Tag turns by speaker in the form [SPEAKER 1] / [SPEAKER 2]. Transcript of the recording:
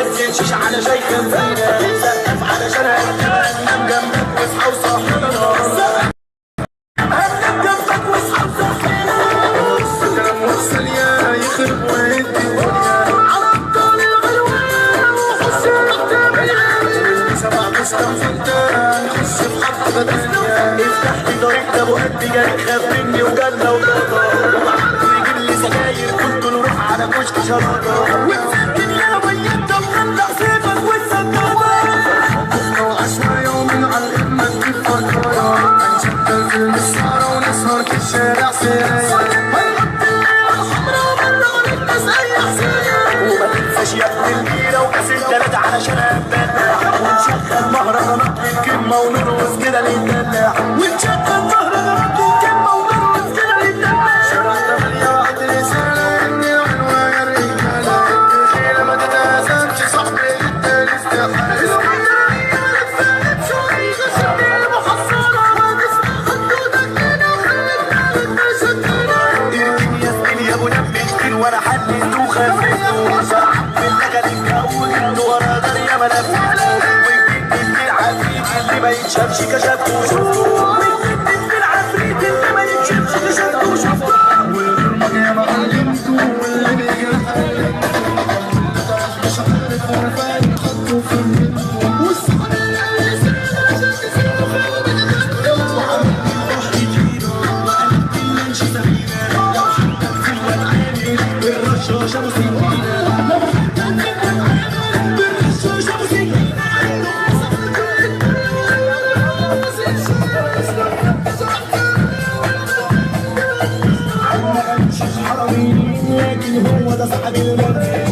[SPEAKER 1] سجل شيش على شيخ فينا سقف علشان هننام جنبك واصحى وصاحبنا هننام جنبك واصحى وصاحبنا كلام وصل يا يخرب ويدي الدنيا على ابطال الغلوان وحسين التابعين سبع مستنفذ نخش في حرب تانية افتح لي طريق ده ابو قد جاري خاف مني وجنة وضربة ويجيب لي سجاير كنت نروح على كشك شراطة وتسكن يا بيضة وخلع سيفك والسجادة وعشنا يومين على الإمة تجيب فكرة هنشتغل في المسارة ونسهر في الشارع سرايا هنغطي الليلة الحمرا ومرة ونلبس أي حسايا وما تنساش يا ابن البيرة وكاس التلاتة علشان هنبدع ونشغل مهرجانات للكلمة ونرقص كده للدلع ونشغل مهرجانات للكلمة ونرقص كده للدلع شارع 8 واحد رسالة إني عنوان الرجالة الخيلة ما تتهزمش صاحبي التالي استحالة وانا حليته وخفيته صعب باللغة الجو جبت ورا دنيا ملفته ويجيب العفريت اللي ما يتشافش كشفته وشفته ويجيب العفريت اللي ما يتشافش كشفته وشفته والرمج يا ما علمته واللي بيجي مش عارف وانا فاهم خطه في الهدوء والصحن اللي يسير عشان تسير وخلي بدك وعمل روح يجينا وقلبت اللي نشي سبينا لو حبك في الوضعاني بالرشاش ابو سكينة لو حبك في الوضعاني بالرشاش ابو سكينة عم امشي حرامي لكن هو ده صاحب المرة